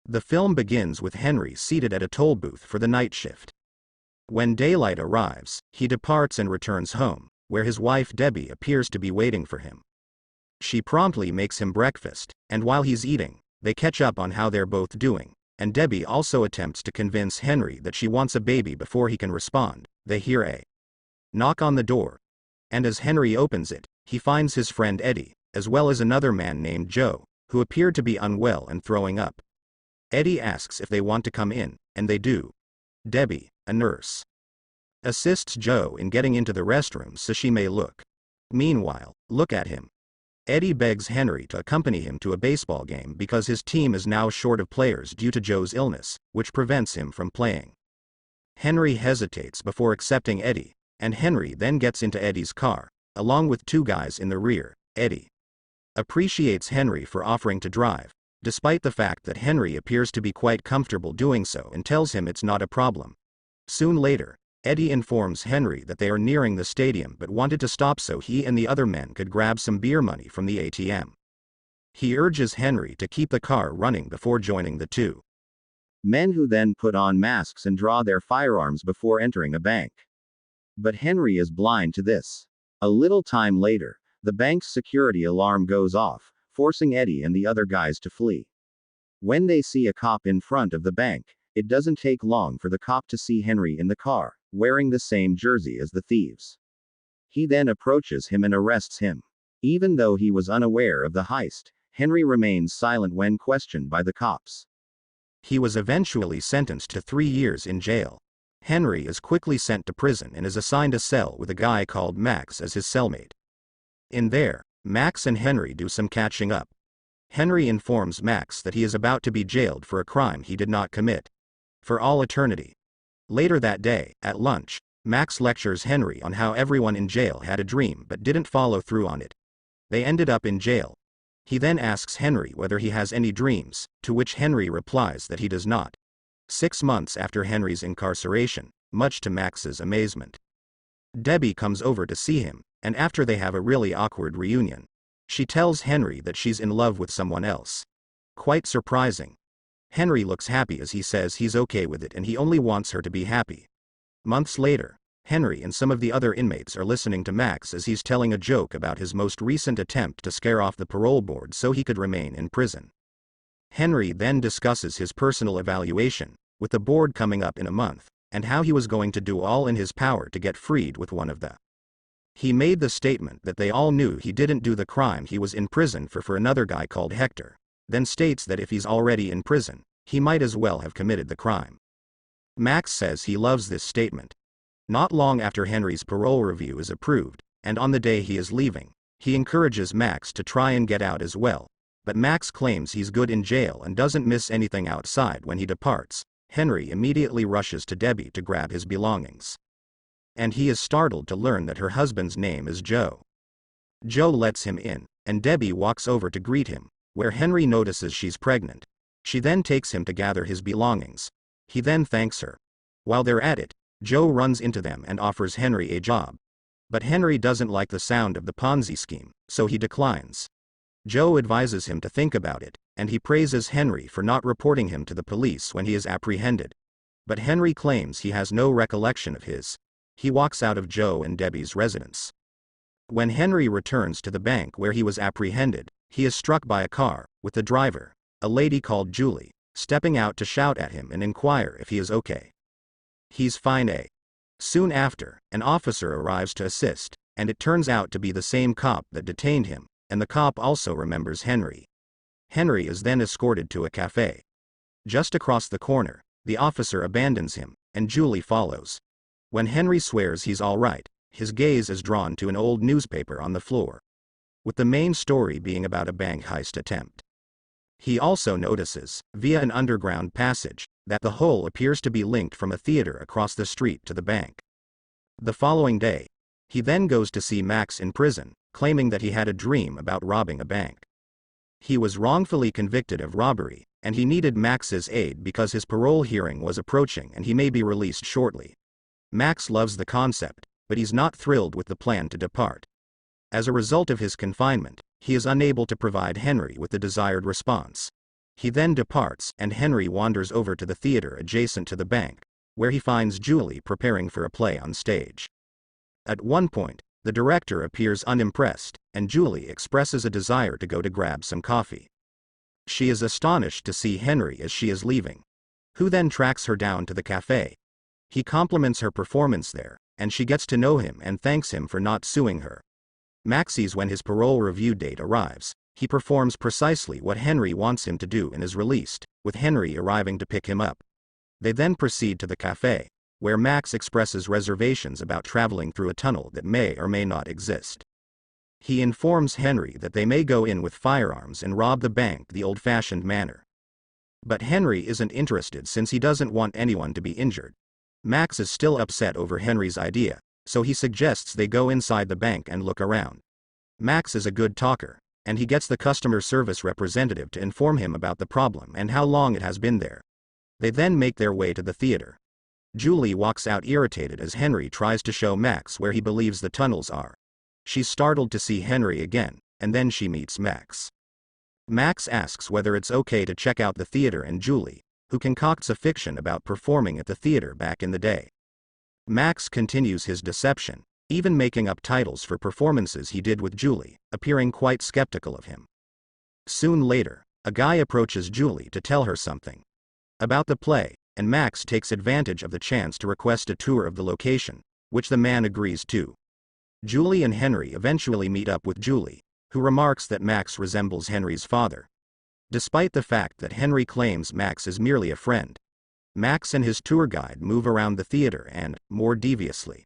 The film begins with Henry seated at a toll booth for the night shift. When daylight arrives, he departs and returns home, where his wife Debbie appears to be waiting for him. She promptly makes him breakfast, and while he's eating, they catch up on how they're both doing, and Debbie also attempts to convince Henry that she wants a baby before he can respond. They hear a knock on the door, and as Henry opens it, he finds his friend Eddie, as well as another man named Joe, who appeared to be unwell and throwing up. Eddie asks if they want to come in, and they do. Debbie, a nurse, assists Joe in getting into the restroom so she may look at him. Eddie begs Henry to accompany him to a baseball game because his team is now short of players due to Joe's illness, which prevents him from playing. Henry hesitates before accepting Eddie, and Henry then gets into Eddie's car, along with two guys in the rear. Eddie appreciates Henry for offering to drive, despite the fact that Henry appears to be quite comfortable doing so, and tells him it's not a problem. Soon later, Eddie informs Henry that they are nearing the stadium but wanted to stop so he and the other men could grab some beer money from the ATM. He urges Henry to keep the car running before joining the two men, who then put on masks and draw their firearms before entering a bank. But Henry is blind to this. A little time later, the bank's security alarm goes off, forcing Eddie and the other guys to flee. When they see a cop in front of the bank, it doesn't take long for the cop to see Henry in the car, wearing the same jersey as the thieves. He then approaches him and arrests him. Even though he was unaware of the heist, Henry remains silent when questioned by the cops. He was eventually sentenced to 3 years in jail. Henry is quickly sent to prison and is assigned a cell with a guy called Max as his cellmate. In there, Max and Henry do some catching up. Henry informs Max that he is about to be jailed for a crime he did not commit for all eternity. Later that day, at lunch, Max lectures Henry on how everyone in jail had a dream but didn't follow through on it. They ended up in jail. He then asks Henry whether he has any dreams, to which Henry replies that he does not. 6 months after Henry's incarceration, much to Max's amazement, Debbie comes over to see him, and after they have a really awkward reunion, she tells Henry that she's in love with someone else. Quite surprising. Henry looks happy as he says he's okay with it and he only wants her to be happy. Months later, Henry and some of the other inmates are listening to Max as he's telling a joke about his most recent attempt to scare off the parole board so he could remain in prison. Henry then discusses his personal evaluation, with the board coming up in a month, and how he was going to do all in his power to get freed with one of the. He made the statement that they all knew he didn't do the crime he was in prison for another guy called Hector, then states that if he's already in prison, he might as well have committed the crime. Max says he loves this statement. Not long after Henry's parole review is approved, and on the day he is leaving, he encourages Max to try and get out as well, but Max claims he's good in jail and doesn't miss anything outside. When he departs, Henry immediately rushes to Debbie to grab his belongings. And he is startled to learn that her husband's name is Joe. Joe lets him in, and Debbie walks over to greet him, where Henry notices she's pregnant. She then takes him to gather his belongings. He then thanks her. While they're at it, Joe runs into them and offers Henry a job. But Henry doesn't like the sound of the Ponzi scheme, so he declines. Joe advises him to think about it, and he praises Henry for not reporting him to the police when he is apprehended. But Henry claims he has no recollection of his. He walks out of Joe and Debbie's residence. When Henry returns to the bank where he was apprehended, he is struck by a car, with the driver, a lady called Julie, stepping out to shout at him and inquire if he is okay. He's fine. Soon after, an officer arrives to assist, and it turns out to be the same cop that detained him, and the cop also remembers Henry. Henry is then escorted to a cafe. Just across the corner, the officer abandons him, and Julie follows. When Henry swears he's all right, his gaze is drawn to an old newspaper on the floor, with the main story being about a bank heist attempt. He also notices, via an underground passage, that the whole appears to be linked from a theater across the street to the bank. The following day, he then goes to see Max in prison, claiming that he had a dream about robbing a bank. He was wrongfully convicted of robbery, and he needed Max's aid because his parole hearing was approaching and he may be released shortly. Max loves the concept, but he's not thrilled with the plan to depart. As a result of his confinement, he is unable to provide Henry with the desired response. He then departs, and Henry wanders over to the theater adjacent to the bank, where he finds Julie preparing for a play on stage. At one point, the director appears unimpressed, and Julie expresses a desire to go to grab some coffee. She is astonished to see Henry as she is leaving, who then tracks her down to the cafe. He compliments her performance there, and she gets to know him and thanks him for not suing her. Max sees when his parole review date arrives, he performs precisely what Henry wants him to do and is released, with Henry arriving to pick him up. They then proceed to the cafe, where Max expresses reservations about traveling through a tunnel that may or may not exist. He informs Henry that they may go in with firearms and rob the bank the old-fashioned manner. But Henry isn't interested since he doesn't want anyone to be injured. Max is still upset over Henry's idea, so he suggests they go inside the bank and look around. Max is a good talker, and he gets the customer service representative to inform him about the problem and how long it has been there. They then make their way to the theater. Julie walks out irritated as Henry tries to show Max where he believes the tunnels are. She's startled to see Henry again, and then she meets Max. Max asks whether it's okay to check out the theater, and Julie, who concocts a fiction about performing at the theater back in the day. Max continues his deception, even making up titles for performances he did with Julie, appearing quite skeptical of him. Soon later, a guy approaches Julie to tell her something about the play, and Max takes advantage of the chance to request a tour of the location, which the man agrees to. Julie and Henry eventually meet up with Julie, who remarks that Max resembles Henry's father. Despite the fact that Henry claims Max is merely a friend, Max and his tour guide move around the theater and, more deviously,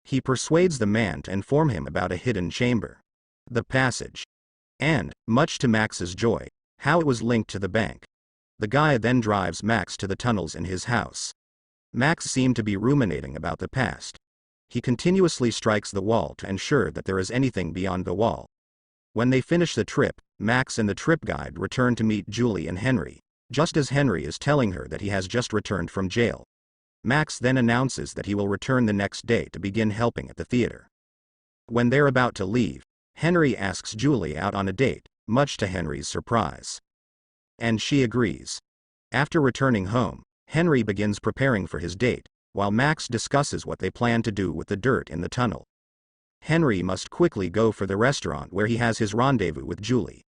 he persuades the man to inform him about a hidden chamber, the passage, and, much to Max's joy, how it was linked to the bank. The guy then drives Max to the tunnels in his house. Max seemed to be ruminating about the past. He continuously strikes the wall to ensure that there is anything beyond the wall. When they finish the trip, Max and the trip guide return to meet Julie and Henry, just as Henry is telling her that he has just returned from jail. Max then announces that he will return the next day to begin helping at the theater. When they're about to leave, Henry asks Julie out on a date, much to Henry's surprise. And she agrees. After returning home, Henry begins preparing for his date, while Max discusses what they plan to do with the dirt in the tunnel. Henry must quickly go for the restaurant where he has his rendezvous with Julie.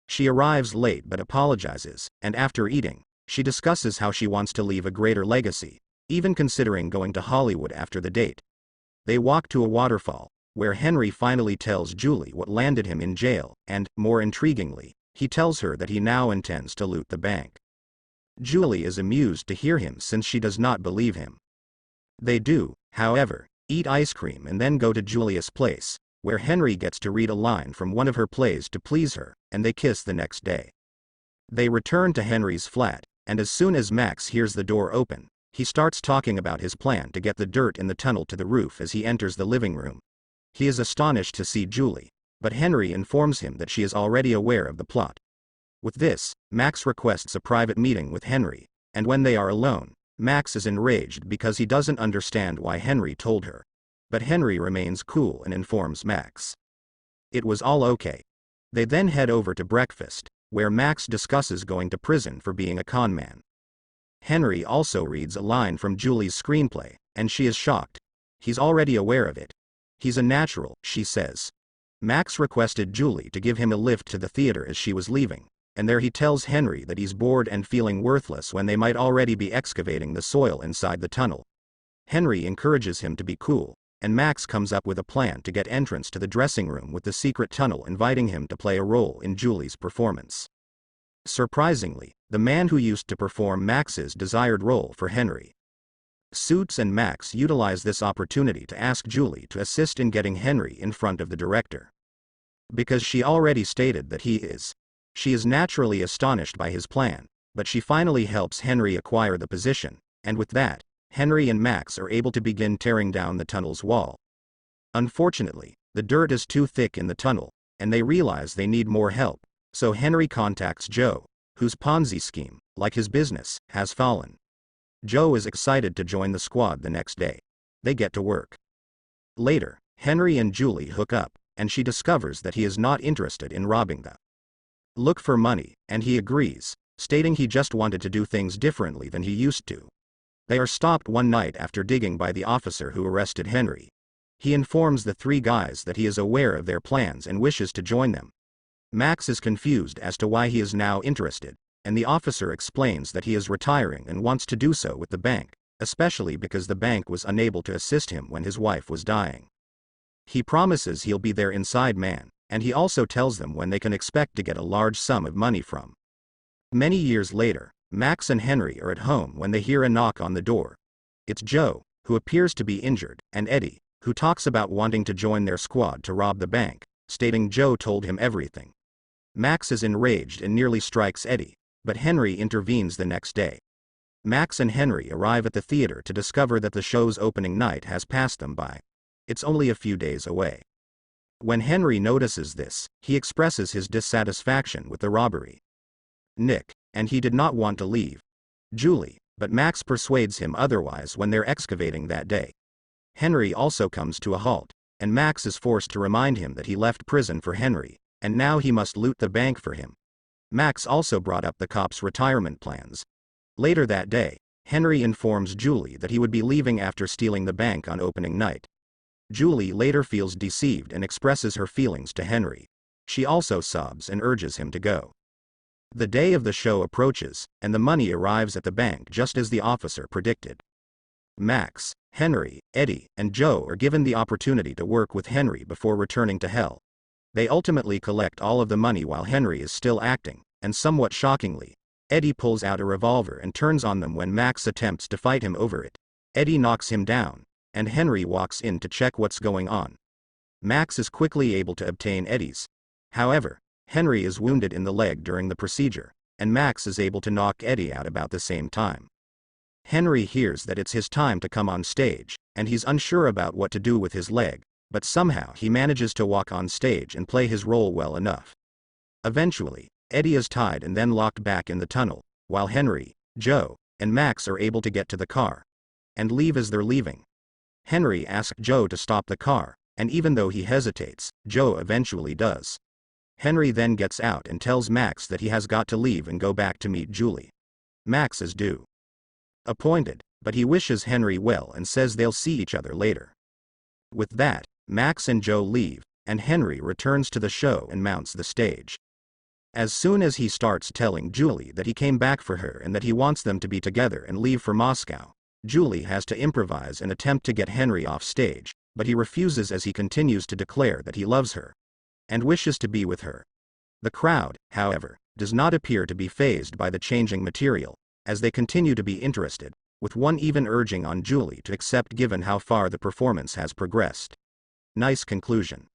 She arrives late but apologizes, and after eating, she discusses how she wants to leave a greater legacy, even considering going to Hollywood after the date. They walk to a waterfall, where Henry finally tells Julie what landed him in jail, and, more intriguingly, he tells her that he now intends to loot the bank. Julie is amused to hear him since she does not believe him. They do, however, eat ice cream and then go to Julia's place, where Henry gets to read a line from one of her plays to please her, and they kiss the next day. They return to Henry's flat, and as soon as Max hears the door open, he starts talking about his plan to get the dirt in the tunnel to the roof as he enters the living room. He is astonished to see Julie, but Henry informs him that she is already aware of the plot. With this, Max requests a private meeting with Henry, and when they are alone, Max is enraged because he doesn't understand why Henry told her. But Henry remains cool and informs Max it was all okay. They then head over to breakfast, where Max discusses going to prison for being a con man. Henry also reads a line from Julie's screenplay, and she is shocked. He's already aware of it. He's a natural, she says. Max requested Julie to give him a lift to the theater as she was leaving, and there he tells Henry that he's bored and feeling worthless when they might already be excavating the soil inside the tunnel. Henry encourages him to be cool, and Max comes up with a plan to get entrance to the dressing room with the secret tunnel, inviting him to play a role in Julie's performance. Surprisingly, the man who used to perform Max's desired role for Henry. Suits and Max utilize this opportunity to ask Julie to assist in getting Henry in front of the director. Because she already stated that he is. She is naturally astonished by his plan, but she finally helps Henry acquire the position, and with that, Henry and Max are able to begin tearing down the tunnel's wall. Unfortunately, the dirt is too thick in the tunnel, and they realize they need more help, so Henry contacts Joe, whose Ponzi scheme, like his business, has fallen. Joe is excited to join the squad the next day. They get to work. Later, Henry and Julie hook up, and she discovers that he is not interested in robbing the look for money, and he agrees, stating he just wanted to do things differently than he used to. They are stopped one night after digging by the officer who arrested Henry. He informs the three guys that he is aware of their plans and wishes to join them. Max is confused as to why he is now interested, and the officer explains that he is retiring and wants to do so with the bank, especially because the bank was unable to assist him when his wife was dying. He promises he'll be their inside man, and he also tells them when they can expect to get a large sum of money from. Many years later, Max and Henry are at home when they hear a knock on the door. It's Joe, who appears to be injured, and Eddie, who talks about wanting to join their squad to rob the bank, stating Joe told him everything. Max is enraged and nearly strikes Eddie, but Henry intervenes the next day. Max and Henry arrive at the theater to discover that the show's opening night has passed them by. It's only a few days away. When Henry notices this, he expresses his dissatisfaction with the robbery. Nick, and he did not want to leave Julie, but Max persuades him otherwise when they're excavating that day. Henry also comes to a halt, and Max is forced to remind him that he left prison for Henry, and now he must loot the bank for him. Max also brought up the cops' retirement plans. Later that day, Henry informs Julie that he would be leaving after stealing the bank on opening night. Julie later feels deceived and expresses her feelings to Henry. She also sobs and urges him to go. The day of the show approaches, and the money arrives at the bank just as the officer predicted. Max, Henry, Eddie, and Joe are given the opportunity to work with Henry before returning to hell. They ultimately collect all of the money while Henry is still acting, and somewhat shockingly, Eddie pulls out a revolver and turns on them when Max attempts to fight him over it. Eddie knocks him down, and Henry walks in to check what's going on. Max is quickly able to obtain Eddie's. However, Henry is wounded in the leg during the procedure, and Max is able to knock Eddie out about the same time. Henry hears that it's his time to come on stage, and he's unsure about what to do with his leg, but somehow he manages to walk on stage and play his role well enough. Eventually, Eddie is tied and then locked back in the tunnel, while Henry, Joe, and Max are able to get to the car and leave as they're leaving. Henry asks Joe to stop the car, and even though he hesitates, Joe eventually does. Henry then gets out and tells Max that he has got to leave and go back to meet Julie. Max is appointed, but he wishes Henry well and says they'll see each other later. With that, Max and Joe leave, and Henry returns to the show and mounts the stage. As soon as he starts telling Julie that he came back for her and that he wants them to be together and leave for Moscow, Julie has to improvise and attempt to get Henry off stage, but he refuses as he continues to declare that he loves her and wishes to be with her. The crowd, however, does not appear to be fazed by the changing material, as they continue to be interested, with one even urging on Julie to accept given how far the performance has progressed. Nice conclusion.